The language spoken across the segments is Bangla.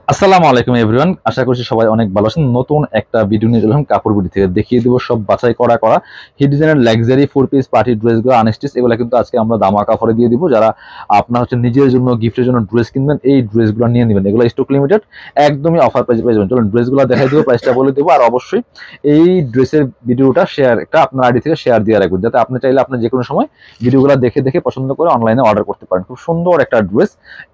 আসসালামু আলাইকুম এভরিওয়ান, আশা করছি সবাই অনেক ভালো আছেন। নতুন একটা ভিডিও নিয়ে এলাম কাপড় বিডি থেকে। দেখিয়ে দিব সব বাছাই করা হিট ডিজাইনের লাক্সারি 4 পিস পার্টি ড্রেসগুলো আনস্টিচ, এগুলো কিন্তু আজকে আমরা দামাকা অফারে দিয়ে দিব। যারা আপনার হচ্ছে নিজের জন্য গিফটের জন্য ড্রেস কিনবেন, এই ড্রেসগুলো নিয়ে নেবেন। এগুলো স্টক লিমিটেড, একদমই অফার প্রাইসে পেয়ে যাবেন। চলুন ড্রেসগুলো দেখাই দিব, প্রাইসটা বলে দেবো। আর অবশ্যই এই ড্রেসের ভিডিওটা শেয়ার একটা আপনার আইডি থেকে শেয়ার দিয়ে রাখবেন, যাতে আপনি চাইলে আপনি যে কোনো সময় ভিডিওগুলো দেখে দেখে পছন্দ করে অনলাইনে অর্ডার করতে পারেন। খুব সুন্দর একটা ড্রেস।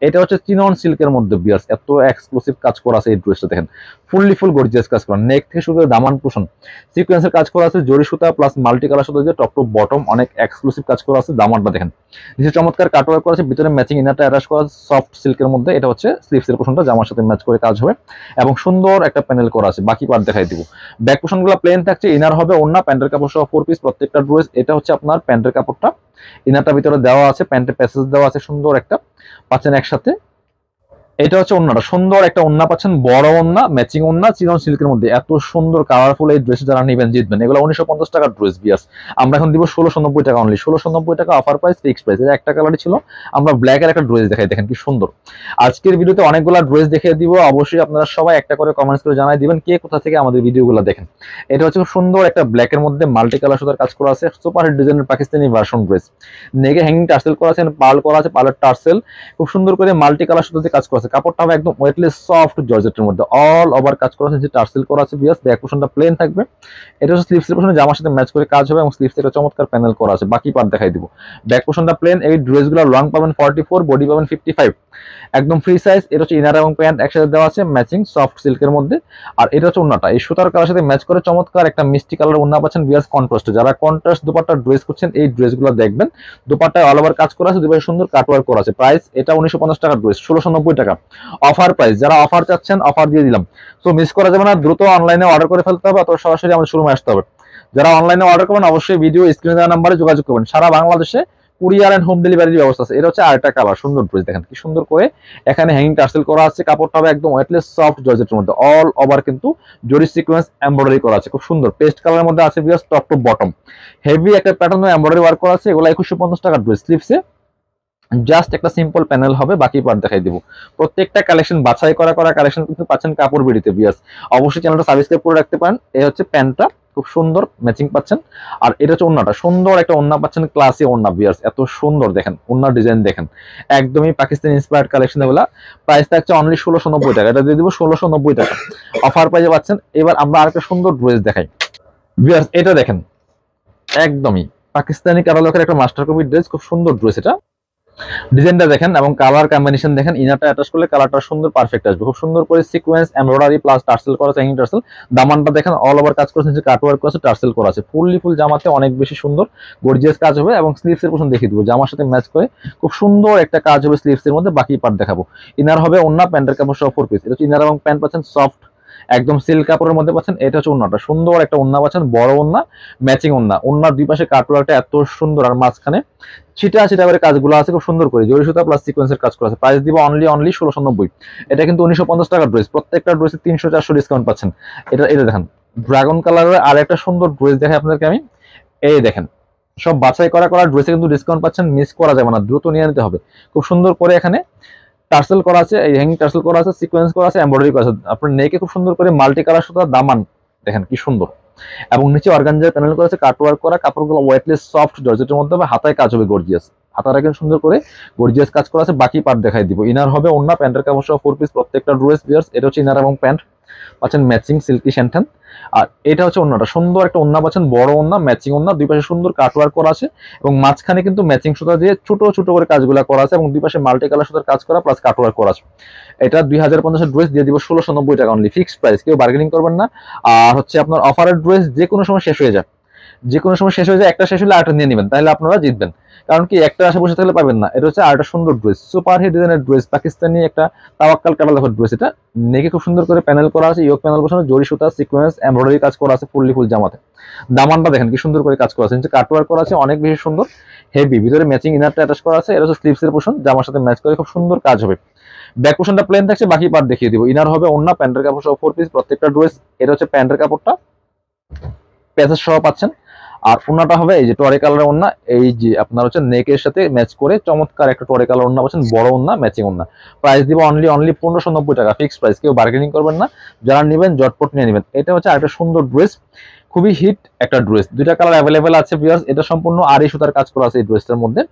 এটা হচ্ছে চিনন সিল্কের মধ্যে বিয়ার্স, এত এক্সক্লুসিভ কাজ করা আছে এই ড্রেসটা। দেখেন ফুল গর্জিয়াস কাজ করা, নেক থেকে শুরু করে দামান পোষণ সিকোয়েন্সের কাজ করা আছে, জরি সুতা প্লাস মাল্টি কালার সুতা দিয়ে টপ টু বটম অনেক এক্সক্লুসিভ কাজ করা আছে। দামানটা দেখেন, নিচে চমৎকার কাটওয়ার্ক করা আছে, ভিতরে ম্যাচিং ইনারটা অ্যাটাচ করা আছে সফট সিল্কের মধ্যে। এটা হচ্ছে স্লিভসের পোষণটা জামার সাথে ম্যাচ করে কাজ হবে এবং সুন্দর একটা প্যানেল করা আছে। বাকি পার্ট দেখাই দিব। ব্যাক পোষণগুলো প্লেন থাকছে, ইনার হবে ওন্না, প্যান্টের কাপড় সহ 4 পিস প্রত্যেকটা ড্রেস। এটা হচ্ছে আপনার প্যান্টের কাপড়টা, ইনারটা ভিতরে দেওয়া আছে, প্যান্টের প্যাসেজ দেওয়া আছে, সুন্দর একটা পাচ্ছেন একসাথে। এটা হচ্ছে ওন্নাটা, সুন্দর একটা ওন্না পাচ্ছেন, বড় ওন্না, ম্যাচিং ওন্না, চিনন সিল্কের মধ্যে। এত সুন্দর কালারফুল এই ড্রেস যারা নেবেন জিতবেন। এগুলো 1950 টাকার ড্রেস বিয়াস, আমরা এখন দিব 1690 টাকা অনলি। 1690 টাকা অফার প্রাইস, ফিক্সড প্রাইস। এটা একটা কালারই ছিল, আমরা ব্ল্যাক এর একটা ড্রেস দেখাই, দেখেন কি সুন্দর। আজকের ভিডিওতে অনেকগুলো ড্রেস দেখিয়ে দিব। অবশ্যই আপনারা সবাই একটা করে কমেন্টস করে জানাই দিবেন কে কোথা থেকে আমাদের ভিডিওগুলো দেখেন। এটা হচ্ছে খুব সুন্দর একটা ব্ল্যাক এর মধ্যে মাল্টি কালার সুতার কাজ করা আছে, সুপার হিট ডিজাইনের পাকিস্তানি ভার্সন ড্রেস। নেকে হ্যাঙ্গিং টার্সেল করা আছে, পার্ল করা আছে, পার্লের টার্সেল খুব সুন্দর করে মাল্টি কালার সুতাতে কাজ করা আছে। কাপড়টা হবে একদম ওয়েটলেস সফট জর্জেটের মধ্যে, অল ওভার কাজ করা আছে, যে টার্সেল করা আছে বিয়াস। ব্যাক পোর্শনটা প্লেন থাকবে। এটা হচ্ছে স্লিভসের পোর্শনে জামার সাথে ম্যাচ করে কাজ হবে এবং স্লিভসে একটা চমৎকার প্যানেল করা আছে। বাকি পার্ট দেখাই দিব। ব্যাক পোর্শনটা প্লেন, এই ড্রেসগুলো লং পাবেন 44, বডি পাবেন 55, একদম ফ্রি সাইজ। এটা হচ্ছে ইনার এবং প্যান্ট একসাথে দেওয়া আছে ম্যাচিং সফট সিল্কের মধ্যে। আর এটা হচ্ছে ওন্নাটা, এই সুতার কালার সাথে ম্যাচ করে চমৎকার একটা মিষ্টি কালার ওন্না পাচ্ছেন বিয়াস কন্ট্রাস্টে। যারা কন্ট্রাস্ট দুপাট্টা ড্রেস করছেন এই ড্রেসগুলো দেখবেন। দুপাট্টায় অল ওভার কাজ করা আছে, দুপাশে সুন্দর কাটওয়ার্ক করা আছে। প্রাইস এটা 1950 টাকার ড্রেস, 1690 টাকা অফার প্রাইস। যারা অফার চাচ্ছেন অফার দিয়ে দিলাম, সো মিস করা যাবে না। দ্রুত অনলাইনে অর্ডার করে ফেলতে হবে অথবা সরাসরি আমাদের শোরুমে আসতে হবে। যারা অনলাইনে অর্ডার করবেন অবশ্যই ভিডিও স্ক্রিনে দেওয়া নাম্বারে যোগাযোগ করবেন। সারা বাংলাদেশে কুরিয়ার এন্ড হোম ডেলিভারির ব্যবস্থা আছে। এটা হচ্ছে আরেকটা কালার, সুন্দর ড্রেস দেখেন কি সুন্দর করে এখানে হ্যাঙ্গিং টার্সেল করা আছে। কাপড়টা হবে একদম ওয়েটলেস সফট জর্জেটের মধ্যে, অল ওভার কিন্তু জরি সিকোয়েন্স এমব্রয়ডারি করা আছে, খুব সুন্দর পেস্ট কালারের মধ্যে আছে বিয়াস। টপ টু বটম হেভি একটা প্যাটার্ন এমব্রয়ডারি ওয়ার্ক করা আছে। এগুলো 2150 টাকার ড্রেস। স্লিভসে জাস্ট একটা সিম্পল প্যানেল হবে, বাকি পার্ট দেখাই দিব। প্রত্যেকটা কালেকশন বাছাই করা কালেকশন কিন্তু পাচ্ছেন কাপড় বিডিতে বিয়াস। অবশ্যই চ্যানেলটা সাবস্ক্রাইব করে রাখতে পারেন। এই হচ্ছে প্যান্টটা, খুব সুন্দর ম্যাচিং পাচ্ছেন। আর এটা হচ্ছে ওন্নাটা, সুন্দর একটা ওন্না পাচ্ছেন, ক্লাসি ওন্না বিয়ার্স। এত সুন্দর দেখেন ওন্নার ডিজাইন দেখেন, একদমই পাকিস্তানি ইন্সপায়ার্ড কালেকশন। এগুলা প্রাইস থাকছে অনলি 1690 টাকা। এটা দিয়ে দিব 1690 টাকা অফার প্রাইসে পাচ্ছেন। এবার আমরা আরেকটা সুন্দর ড্রেস দেখাই বিয়ার্স। এটা দেখেন একদমই পাকিস্তানি কাটালকের একটা মাস্টার কপি ড্রেস, খুব সুন্দর ড্রেস। এটা ডিজাইনটা দেখেন এবং কালার কম্বিনেশন দেখেন। ইনারটা অ্যাটাচ করলে কালারটা সুন্দর পারফেক্ট আসবে। খুব সুন্দর করে সিকোয়েন্স এমব্রয়ডারি প্লাস টার্সেল করা আছে, হ্যাঙ্গিং টার্সেল। দামানটা দেখেন অল ওভার কাজ করেছে, যে কাটওয়ার্ক করা আছে, টার্সেল করা আছে। ফুল জামাতে অনেক বেশি সুন্দর গর্জিয়াস কাজ হবে এবং স্লিভসের পোর্শন দেখিয়ে দিব। জামার সাথে ম্যাচ করে খুব সুন্দর একটা কাজ হবে স্লিভসের মধ্যে। বাকি পার্ট দেখাবো। ইনার হবে ওন্না, প্যান্টের কাপড় সহ 4 পিস। এটা হচ্ছে ইনার এবং প্যান্ট পাচ্ছেন সফট একদম সিল্ক কাপড়ের মধ্যে পাচ্ছেন। এটা হচ্ছে ওন্নাটা, সুন্দর একটা ওন্না পাচ্ছেন, বড় ওন্না, ম্যাচিং ওন্না। ওন্নার দুই পাশে কাটওয়ার্কটা এত সুন্দর, আর মাঝখানে ছিটা করে কাজগুলো আছে খুব সুন্দর করে, জরি সুতা প্লাস সিকোয়েন্সের কাজ করা আছে। প্রাইস দিব অনলি 1690। এটা কিন্তু 1950 টাকার ড্রেস। প্রত্যেকটা ড্রেসে 300-400 ডিসকাউন্ট পাচ্ছেন। এটা দেখেন ড্রাগন কালারের আর একটা সুন্দর ড্রেস দেখাই আপনাদেরকে আমি। এই দেখেন সব বাছাই করা ড্রেসে কিন্তু ডিসকাউন্ট পাচ্ছেন, মিস করা যাবে না, দ্রুত নিয়ে নিতে হবে। খুব সুন্দর করে এখানে টার্সেল করা আছে, এই হ্যাঙ্গিং টার্সেল করা আছে, সিকোয়েন্স করা আছে, এমব্রয়ডারি করা আছে। আপনার নেকে খুব সুন্দর করে মাল্টি কালার সুতা দামান দেখেন কি সুন্দর, এবং নিচে অর্গানজার প্যানেল করেছে, কাটওয়ার্ক করা। কাপড়গুলো ওয়েটলেস সফট জর্জেটের মধ্যে হবে, হাতায় কাজ হবে গর্জিয়াস। হাতাটা কিন্তু সুন্দর করে গর্জিয়াস কাজ করা আছে। বাকি পার্ট দেখাই দিব। ইনার হবে ওন্না, প্যান্টের কাপড় সহ 4 পিস প্রত্যেকটা ড্রেস বিয়ার্স। এটা হচ্ছে ইনার এবং প্যান্ট পাচ্ছেন ম্যাচিং সিল্কি শ্যান্টান। আর এটা হচ্ছে ওন্নাটা, সুন্দর একটা ওন্না পাচ্ছেন, বড় ওন্না, ম্যাচিং ওন্না, দুই পাশে সুন্দর কাটওয়ার্ক করা আছে এবং মাঝখানে কিন্তু ম্যাচিং সুতা দিয়ে ছোট করে কাজগুলো করা আছে এবং দুই পাশে মাল্টি কালার সুতার কাজ করা প্লাস কাটওয়ার্ক করা আছে। এটা 2050 ড্রেস দিয়ে দিব 1690 টাকা অনলি, ফিক্সড প্রাইস, কেউ বার্গেনিং করবেন না। আর হচ্ছে আপনার অফারের ড্রেস যে কোনো সময় শেষ হয়ে যায়, যে কোনো সময় শেষ হয়ে যায়, একটা শেষ হলে আরেকটা নিয়ে নেবেন, তাহলে আপনারা জিতবেন। কারণ কি একটা আশে বসে থাকলে পাবেন না। এটা হচ্ছে আরেকটা সুন্দর ড্রেস, সুপার হিট ডিজাইনের ড্রেস, পাকিস্তানি একটা তাওয়াক্কাল কাটালকের ড্রেস। এটা নেকে খুব সুন্দর করে প্যানেল করা আছে, ইয়োক প্যানেল বসানো, জরি সুতা সিকোয়েন্স এমব্রয়ডারি কাজ করা আছে ফুল জামাতে। দামানটা দেখেন কি সুন্দর করে কাজ করা আছে, নিচে কাটওয়ার্ক করা আছে অনেক বেশি সুন্দর হেভি, ভিতরে ম্যাচিং ইনারটা অ্যাটাচ করা আছে। এটা হচ্ছে স্লিভসের পোর্শন, জামার সাথে ম্যাচ করে খুব সুন্দর কাজ হবে। ব্যাক পোর্শনটা প্লেন থাকছে, বাকি পার্ট দেখিয়ে দিব। ইনার হবে ওন্না, প্যান্টের কাপড় সহ 4 পিস প্রত্যেকটা ড্রেস। এটা হচ্ছে প্যান্টের কাপড়টা, প্যাচেস সহ পাচ্ছেন। আর ওন্নাটা হবে এই যে টরে কালারের ওন্না, এই যে আপনার হচ্ছে নেকের সাথে ম্যাচ করে চমৎকার একটা টরে কালার ওন্না পাচ্ছেন, বড় ওন্না, ম্যাচিং ওন্না। প্রাইস দিব অনলি 1590 টাকা, ফিক্সড প্রাইস, কেউ বার্গেনিং করবেন না, যারা নেবেন জটপট নিয়ে নেবেন। এটা হচ্ছে আরেকটা সুন্দর ড্রেস, খুবই হিট একটা ড্রেস, দুইটা কালার অ্যাভেলেবেল আছে ভিউয়ার্স। এটা সম্পূর্ণ আড়ি সুতার কাজ করা আছে এই ড্রেসটার মধ্যে।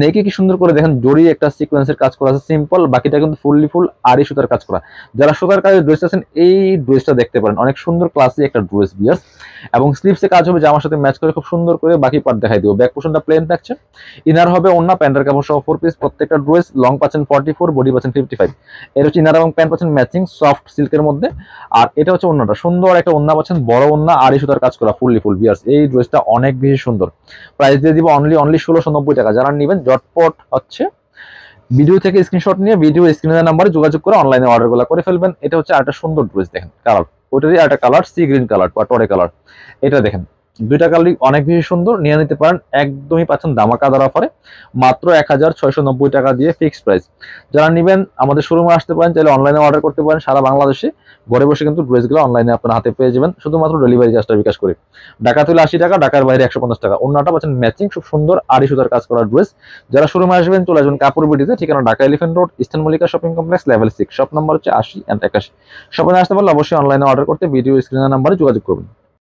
নেকে কি সুন্দর করে দেখেন, জড়ি একটা সিকোয়েন্সের কাজ করা আছে, সিম্পল, বাকিটা কিন্তু ফুল আড়ি সুতার কাজ করা। যারা সুতার কাজের ড্রেস আছেন এই ড্রেসটা দেখতে পারেন, অনেক সুন্দর ক্লাসি একটা ড্রেস ভিউয়ার্স। এবং স্লিভসে কাজ হবে জামার সাথে ম্যাচ করে খুব সুন্দর করে, বাকি পার্ট দেখাই দিব। ব্যাক পোর্শনটা প্লেন থাকছে, ইনার হবে ওন্না, প্যান্টের কাপড় সহ 4 পিস প্রত্যেকটা ড্রেস। লং পাচ্ছেন 44, বডি পাচ্ছেন 55। এর হচ্ছে ইনার এবং প্যান্ট পাচ্ছেন ম্যাচিং সফট সিল্কের মধ্যে। আর এটা হচ্ছে ওন্নাটা, সুন্দর একটা ওন্না পাচ্ছেন, বড় ওন্না, আড়ি সুতার কাজ করা ফুল ভিউয়ার্স। এই ড্রেসটা অনেক বেশি সুন্দর, প্রাইস দিয়ে দিব অনলি 1690 টাকা। যারা নেবেন জটপট হচ্ছে ভিডিও থেকে স্ক্রিনশট নিয়ে ভিডিও স্ক্রিনের নাম্বারে যোগাযোগ করে অনলাইনে অর্ডারগুলো করে ফেলবেন। এটা হচ্ছে একটা সুন্দর ড্রেস, দেখেন কালার, ওইটারই একটা কালার সি গ্রিন কালার বা টরে কালার। এটা দেখেন দুইটা কালারই অনেক বেশি সুন্দর, নিয়ে নিতে পারেন, একদমই পাচ্ছেন ধামাকাদার অফারে মাত্র 1690 টাকা দিয়ে, ফিক্সড প্রাইস। যারা নেবেন আমাদের শোরুমে আসতে পারেন, চাইলে অনলাইনে অর্ডার করতে পারেন, সারা বাংলাদেশে ঘরে বসে কিন্তু ড্রেসগুলো অনলাইনে আপনার হাতে পেয়ে যাবেন, শুধুমাত্র ডেলিভারি চার্জটা বিকাশ করে। ঢাকা তুলে 80 টাকা, ঢাকার বাইরে 150 টাকা। ওন্নাটা পাচ্ছেন ম্যাচিং, খুব সুন্দর আড়ি সুতার কাজ করা ড্রেস। যারা শোরুমে আসবেন চলে আসবেন কাপড় বিডিতে, ঠিকানা Dhaka elephant road, eastern Mallika shopping complex, level 6, shop number হচ্ছে 80 এন্ড 81। শপে আসতে পারলে অবশ্যই অনলাইনে অর্ডার করতে ভিডিও স্ক্রিনের নাম্বারে যোগাযোগ করবেন।